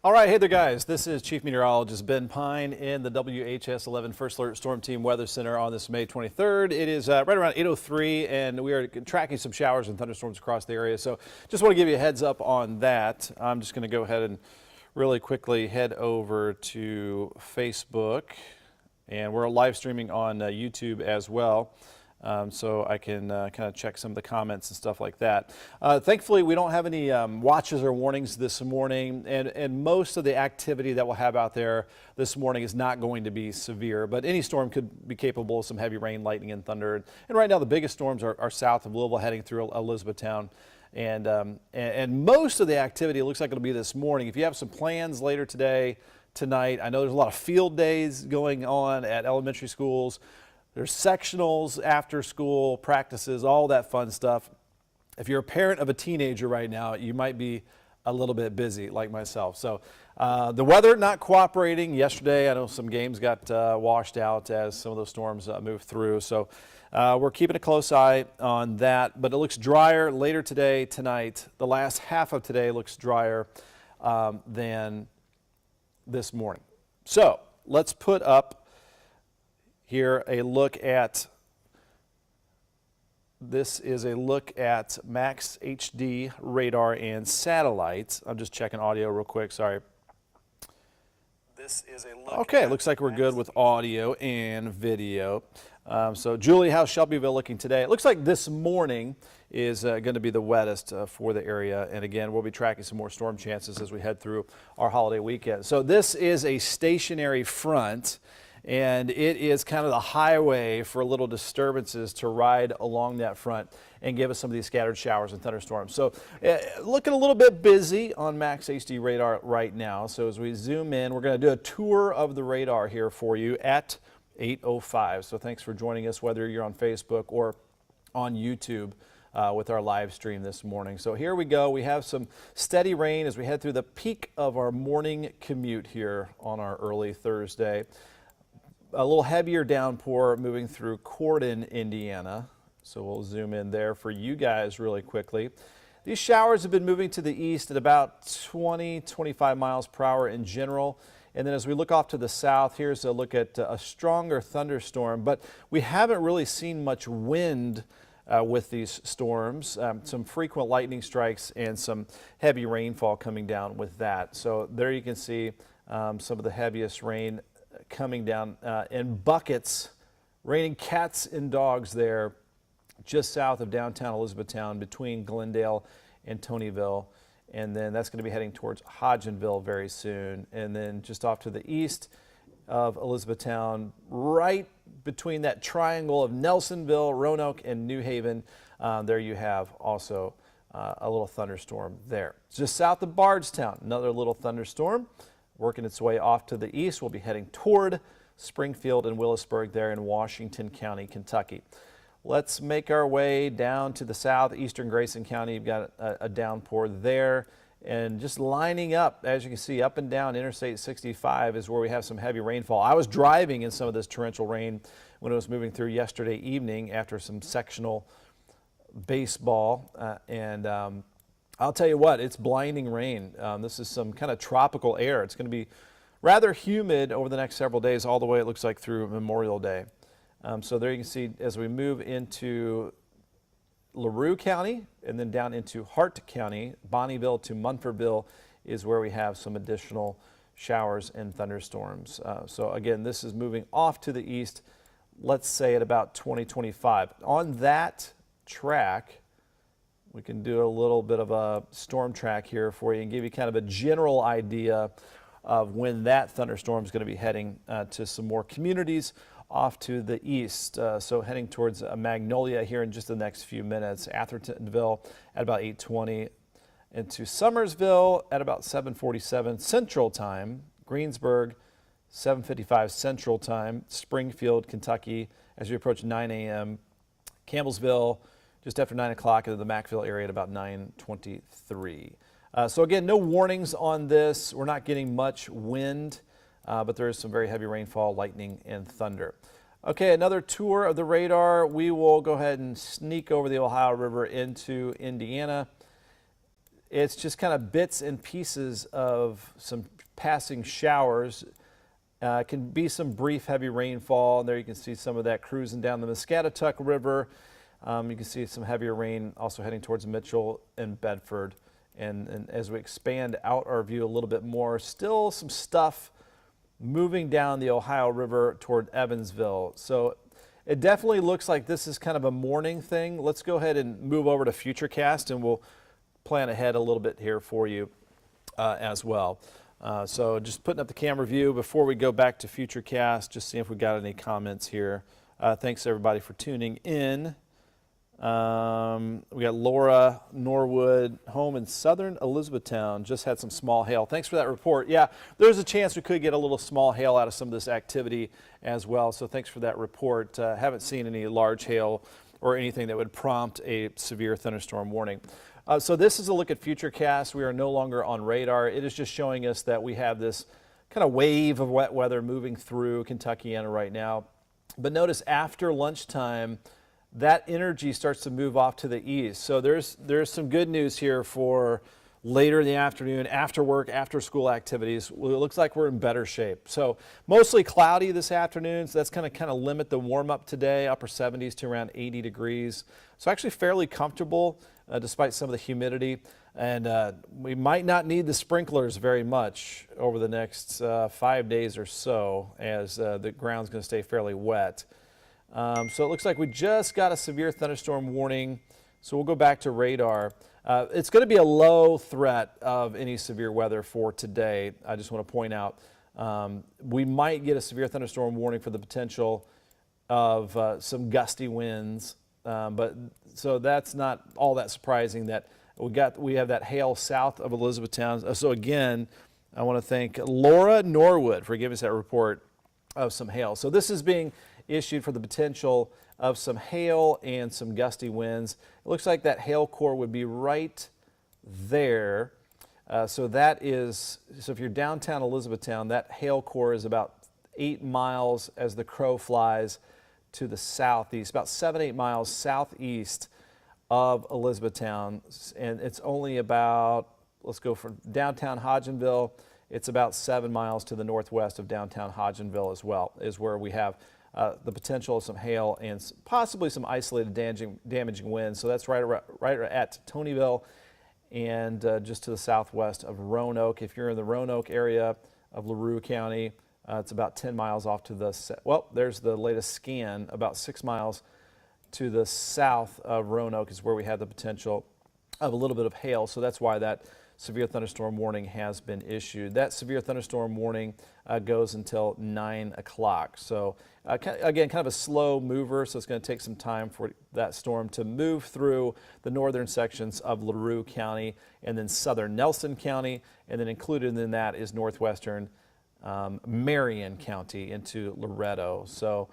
All right, hey there guys, this is Chief Meteorologist Ben Pine in the WHAS11 First Alert Storm Team Weather Center on this May 23rd. It is right around 8:03 and we are tracking some showers and thunderstorms across the area. So just want to give you a heads up on that. I'm just going to go ahead and really quickly head over to Facebook, and we're live streaming on YouTube as well. So I can kind of check some of the comments and stuff like that. Thankfully, we don't have any watches or warnings this morning, and most of the activity that we'll have out there this morning is not going to be severe, but any storm could be capable of some heavy rain, lightning, and thunder. And right now, the biggest storms are south of Louisville, heading through Elizabethtown. And most of the activity looks like it'll be this morning. If you have some plans later today, tonight, I know there's a lot of field days going on at elementary schools. There's sectionals, after school practices, all that fun stuff. If you're a parent of a teenager right now, you might be a little bit busy like myself. So the weather not cooperating yesterday. I know some games got washed out as some of those storms moved through. So we're keeping a close eye on that, but it looks drier later today, tonight. The last half of today looks drier than this morning. So let's put up here a look at, this is a look at Max HD radar and satellites. I'm just checking audio real quick, sorry. This is a look. Okay, looks like we're good with audio and video. So Julie, how's Shelbyville looking today? It looks like this morning is going to be the wettest for the area. And again, we'll be tracking some more storm chances as we head through our holiday weekend. So this is a stationary front, and it is kind of the highway for little disturbances to ride along that front and give us some of these scattered showers and thunderstorms. So looking a little bit busy on Max HD radar right now. So as we zoom in, we're going to do a tour of the radar here for you at 8:05. So thanks for joining us, whether you're on Facebook or on YouTube with our live stream this morning. So here we go. We have some steady rain as we head through the peak of our morning commute here on our early Thursday. A little heavier downpour moving through Corden, Indiana. So we'll zoom in there for you guys really quickly. These showers have been moving to the east at about 20-25 miles per hour in general. And then as we look off to the south, here's a look at a stronger thunderstorm. But we haven't really seen much wind with these storms. Some frequent lightning strikes and some heavy rainfall coming down with that. So there you can see some of the heaviest rain coming down in buckets, raining cats and dogs there just south of downtown Elizabethtown between Glendale and Tonyville. And then that's going to be heading towards Hodgenville very soon. And then just off to the east of Elizabethtown, right between that triangle of Nelsonville, Roanoke, and New Haven, there you have also a little thunderstorm there. Just south of Bardstown, another little thunderstorm. Working its way off to the east, we'll be heading toward Springfield and Willisburg there in Washington County, Kentucky. Let's make our way down to the south, eastern Grayson County. You've got a downpour there. And just lining up, as you can see, up and down Interstate 65 is where we have some heavy rainfall. I was driving in some of this torrential rain when it was moving through yesterday evening after some sectional baseball. I'll tell you what, it's blinding rain. This is some kind of tropical air. It's going to be rather humid over the next several days, all the way it looks like through Memorial Day. So there you can see as we move into LaRue County and then down into Hart County, Bonneville to Munfordville is where we have some additional showers and thunderstorms. So again, this is moving off to the east, let's say at about 2025. On that track, we can do a little bit of a storm track here for you and give you kind of a general idea of when that thunderstorm is going to be heading to some more communities off to the east. So heading towards Magnolia here in just the next few minutes. Athertonville at about 8:20, into Summersville at about 7:47 Central Time. Greensburg 7:55 Central Time. Springfield, Kentucky as you approach 9 a.m. Campbellsville just after 9 o'clock, into the Mackville area at about 9:23. So again, no warnings on this. We're not getting much wind, but there is some very heavy rainfall, lightning, and thunder. Okay, another tour of the radar. We will go ahead and sneak over the Ohio River into Indiana. It's just kind of bits and pieces of some passing showers. Can be some brief heavy rainfall. There you can see some of that cruising down the Muscatatuck River. You can see some heavier rain also heading towards Mitchell and Bedford. And as we expand out our view a little bit more, still some stuff moving down the Ohio River toward Evansville. So it definitely looks like this is kind of a morning thing. Let's go ahead and move over to Futurecast, and we'll plan ahead a little bit here for you as well. So just putting up the camera view before we go back to Futurecast, just see if we got any comments here. Thanks everybody for tuning in. We got Laura Norwood, home in southern Elizabethtown, just had some small hail. Thanks for that report. Yeah, there's a chance we could get a little small hail out of some of this activity as well. So thanks for that report. Haven't seen any large hail or anything that would prompt a severe thunderstorm warning. So this is a look at Futurecast. We are no longer on radar. It is just showing us that we have this kind of wave of wet weather moving through Kentuckiana right now. But notice after lunchtime, that energy starts to move off to the east. So there's some good news here for later in the afternoon, after work, after school activities. It looks like we're in better shape. So mostly cloudy this afternoon, so that's going to kind of limit the warm up today, upper 70s to around 80 degrees. So actually fairly comfortable despite some of the humidity. And we might not need the sprinklers very much over the next 5 days or so, as the ground's going to stay fairly wet. So it looks like we just got a severe thunderstorm warning. So we'll go back to radar. It's going to be a low threat of any severe weather for today. I just want to point out we might get a severe thunderstorm warning for the potential of some gusty winds. But so that's not all that surprising that we have that hail south of Elizabethtown. So again, I want to thank Laura Norwood for giving us that report of some hail. So this is being issued for the potential of some hail and some gusty winds. It looks like that hail core would be right there. So if you're downtown Elizabethtown, that hail core is about 8 miles as the crow flies to the southeast, about 7-8 miles southeast of Elizabethtown. And it's only about, let's go from downtown Hodgenville, it's about 7 miles to the northwest of downtown Hodgenville as well, is where we have the potential of some hail and possibly some isolated damaging winds. So that's right at Tonyville and just to the southwest of Roanoke. If you're in the Roanoke area of LaRue County, it's about 10 miles off to the, well, there's the latest scan, about 6 miles to the south of Roanoke is where we have the potential of a little bit of hail. So that's why that severe thunderstorm warning has been issued. That severe thunderstorm warning goes until 9 o'clock. So again, kind of a slow mover, so it's going to take some time for that storm to move through the northern sections of LaRue County and then southern Nelson County, and then included in that is northwestern Marion County into Loretto. So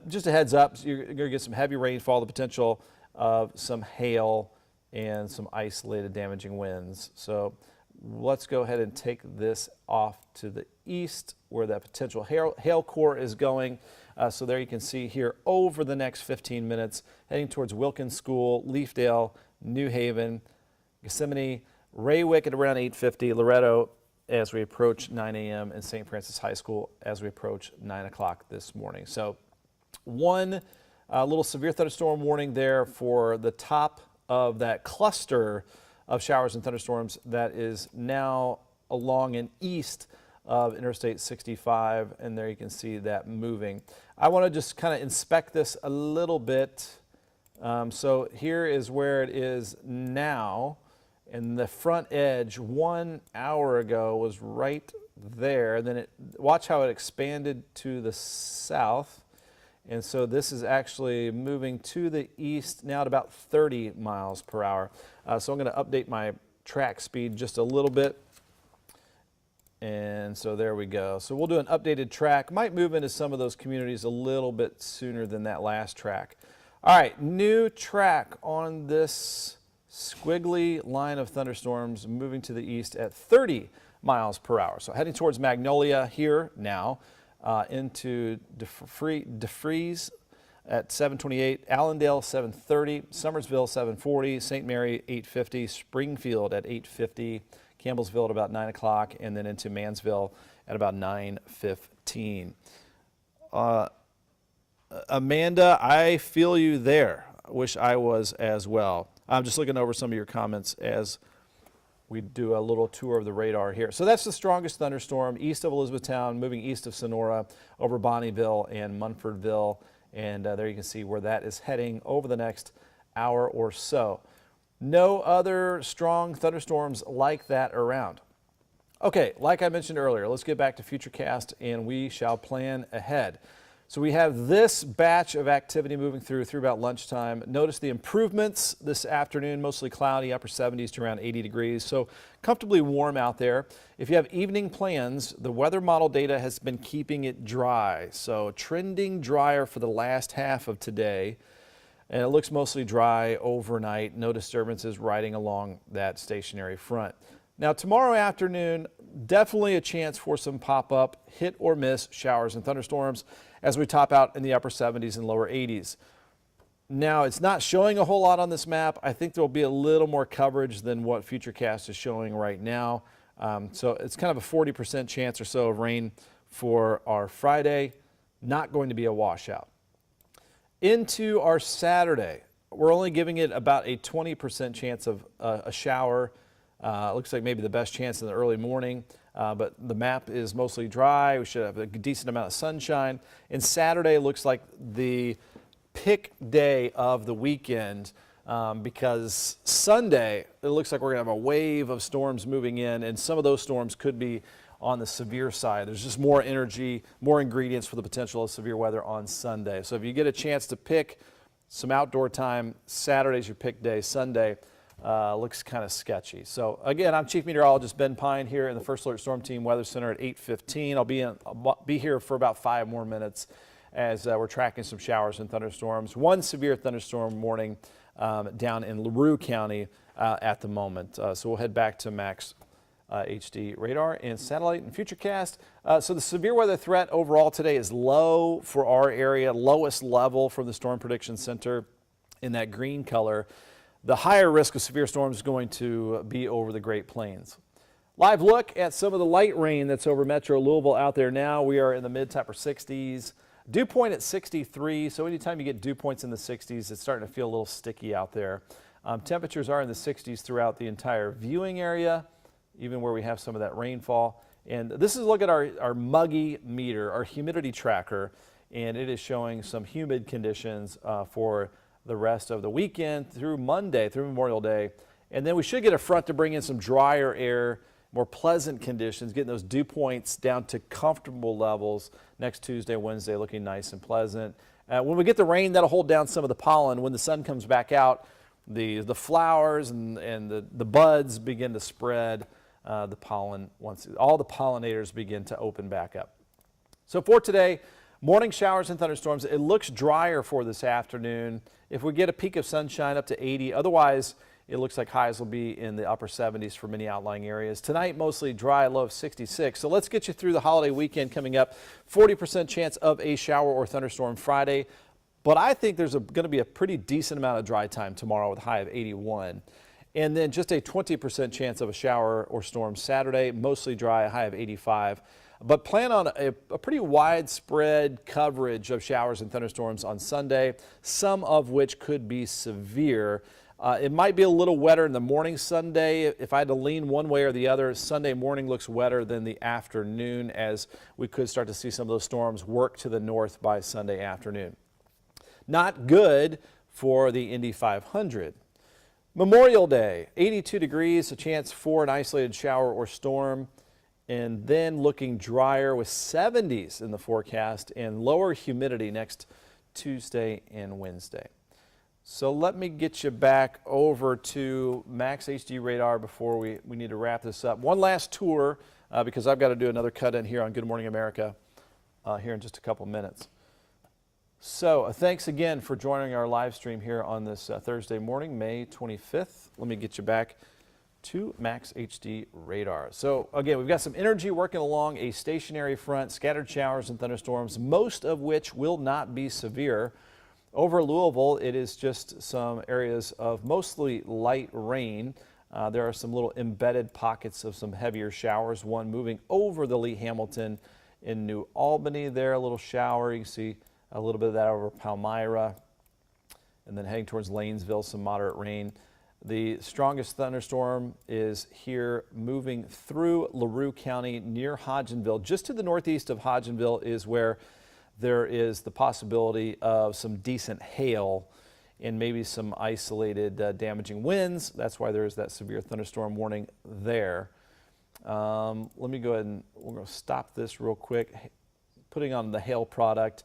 just a heads up, you're going to get some heavy rainfall, the potential of some hail and some isolated damaging winds. So let's go ahead and take this off to the east where that potential hail core is going. So there you can see here over the next 15 minutes, heading towards Wilkins School, Leafdale, New Haven, Gethsemane, Raywick at around 8:50, Loretto as we approach 9 a.m., and St. Francis High School as we approach 9 o'clock this morning. So one little severe thunderstorm warning there for the top of that cluster of showers and thunderstorms that is now along and east of Interstate 65, and there you can see that moving. I want to just kind of inspect this a little bit. So here is where it is now, and the front edge 1 hour ago was right there. Then watch how it expanded to the south. And so this is actually moving to the east now at about 30 miles per hour. So I'm going to update my track speed just a little bit. And so there we go. So we'll do an updated track. Might move into some of those communities a little bit sooner than that last track. All right, new track on this squiggly line of thunderstorms moving to the east at 30 miles per hour. So heading towards Magnolia here now. Into DeFreeze at 728, Allendale 730, Summersville 740, St. Mary 850, Springfield at 850, Campbellsville at about 9 o'clock, and then into Mansville at about 9:15. Amanda, I feel you there. I wish I was as well. I'm just looking over some of your comments as we do a little tour of the radar here. So that's the strongest thunderstorm east of Elizabethtown, moving east of Sonora over Bonnieville and Munfordville. And there you can see where that is heading over the next hour or so. No other strong thunderstorms like that around. Okay, like I mentioned earlier, let's get back to Futurecast and we shall plan ahead. So we have this batch of activity moving through about lunchtime. Notice the improvements this afternoon, mostly cloudy, upper 70s to around 80 degrees. So comfortably warm out there. If you have evening plans, the weather model data has been keeping it dry. So trending drier for the last half of today. And it looks mostly dry overnight. No disturbances riding along that stationary front. Now tomorrow afternoon, definitely a chance for some pop-up hit or miss showers and thunderstorms as we top out in the upper 70s and lower 80s. Now it's not showing a whole lot on this map. I think there will be a little more coverage than what Futurecast is showing right now. So it's kind of a 40% chance or so of rain for our Friday. Not going to be a washout. Into our Saturday, we're only giving it about a 20% chance of a shower. Looks like maybe the best chance in the early morning, but the map is mostly dry. We should have a decent amount of sunshine. And Saturday looks like the pick day of the weekend because Sunday, it looks like we're going to have a wave of storms moving in, and some of those storms could be on the severe side. There's just more energy, more ingredients for the potential of severe weather on Sunday. So if you get a chance to pick some outdoor time, Saturday's your pick day. Sunday looks kind of sketchy. So again, I'm Chief Meteorologist Ben Pine here in the First Alert Storm Team Weather Center at 8:15. I'll be here for about 5 more minutes as we're tracking some showers and thunderstorms. One severe thunderstorm warning down in LaRue County at the moment. So we'll head back to Max HD radar and satellite and Futurecast. So the severe weather threat overall today is low for our area, lowest level from the Storm Prediction Center in that green color. The higher risk of severe storms is going to be over the Great Plains. Live look at some of the light rain that's over Metro Louisville out there now. We are in the mid to upper 60s. Dew point at 63, so anytime you get dew points in the 60s, it's starting to feel a little sticky out there. Temperatures are in the 60s throughout the entire viewing area, even where we have some of that rainfall. And this is a look at our muggy meter, our humidity tracker, and it is showing some humid conditions for the rest of the weekend through Monday, through Memorial Day. And then we should get a front to bring in some drier air, more pleasant conditions, getting those dew points down to comfortable levels next Tuesday, Wednesday, looking nice and pleasant. When we get the rain, that'll hold down some of the pollen. When the sun comes back out, the flowers and the buds begin to spread the pollen once all the pollinators begin to open back up. So for today, morning showers and thunderstorms. It looks drier for this afternoon. If we get a peak of sunshine up to 80, otherwise it looks like highs will be in the upper 70s for many outlying areas. Tonight, mostly dry, low of 66. So let's get you through the holiday weekend coming up. 40% chance of a shower or thunderstorm Friday. But I think there's going to be a pretty decent amount of dry time tomorrow with a high of 81. And then just a 20% chance of a shower or storm Saturday, mostly dry, a high of 85. But plan on a pretty widespread coverage of showers and thunderstorms on Sunday, some of which could be severe. It might be a little wetter in the morning Sunday. If I had to lean one way or the other, Sunday morning looks wetter than the afternoon, as we could start to see some of those storms work to the north by Sunday afternoon. Not good for the Indy 500. Memorial Day, 82 degrees, a chance for an isolated shower or storm, and then looking drier with 70s in the forecast and lower humidity next Tuesday and Wednesday. So let me get you back over to Max HD radar before we need to wrap this up. One last tour because I've got to do another cut in here on Good Morning America here in just a couple minutes. So thanks again for joining our live stream here on this Thursday morning, May 25th. Let me get you back to Max HD radar. So again, we've got some energy working along a stationary front, scattered showers and thunderstorms, most of which will not be severe. Over Louisville, it is just some areas of mostly light rain. There are some little embedded pockets of some heavier showers. One moving over the Lee Hamilton in New Albany there, a little shower. You can see a little bit of that over Palmyra. And then heading towards Lanesville, some moderate rain. The strongest thunderstorm is here moving through LaRue County near Hodgenville. Just to the northeast of Hodgenville is where there is the possibility of some decent hail and maybe some isolated damaging winds. That's why there is that severe thunderstorm warning there. Let me go ahead and we're going to stop this real quick. Putting on the hail product,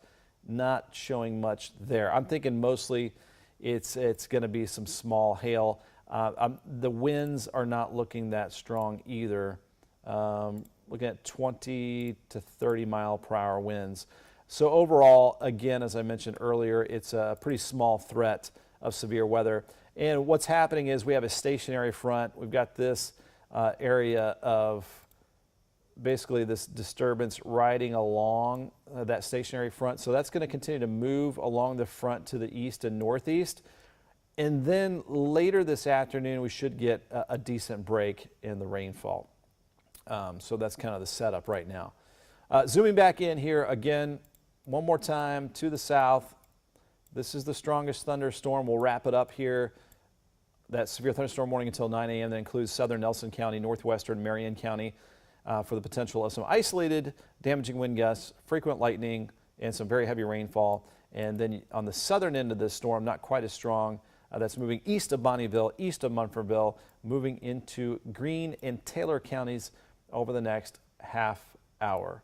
not showing much there. I'm thinking mostly it's going to be some small hail. The winds are not looking that strong either. Looking at 20 to 30 mile per hour winds. So overall, again, as I mentioned earlier, it's a pretty small threat of severe weather. And what's happening is we have a stationary front. We've got this area of basically this disturbance riding along that stationary front. So that's going to continue to move along the front to the east and northeast. And then later this afternoon, we should get a decent break in the rainfall. So that's kind of the setup right now. Zooming back in here again, one more time to the south. This is the strongest thunderstorm. We'll wrap it up here. That severe thunderstorm warning until 9 a.m. that includes southern Nelson County, northwestern Marion County for the potential of some isolated damaging wind gusts, frequent lightning, and some very heavy rainfall. And then on the southern end of this storm, not quite as strong, that's moving east of Bonnieville, east of Munfordville, moving into Greene and Taylor counties over the next half hour.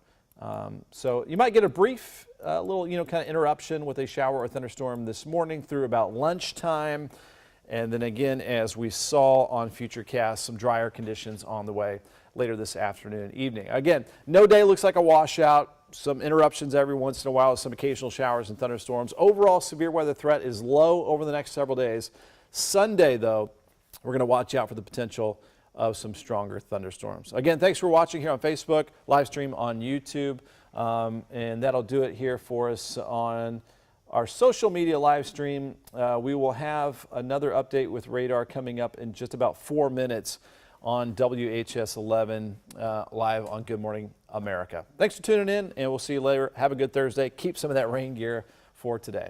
So you might get a brief little, kind of interruption with a shower or thunderstorm this morning through about lunchtime. And then again, as we saw on Futurecast, some drier conditions on the way later this afternoon and evening. Again, no day looks like a washout. Some interruptions every once in a while, some occasional showers and thunderstorms. Overall, severe weather threat is low over the next several days. Sunday, though, we're going to watch out for the potential of some stronger thunderstorms. Again, thanks for watching here on Facebook, live stream on YouTube, and that'll do it here for us on our social media live stream. We will have another update with radar coming up in just about 4 minutes on WHS11 live on Good Morning America. Thanks for tuning in, and we'll see you later. Have a good Thursday. Keep some of that rain gear for today.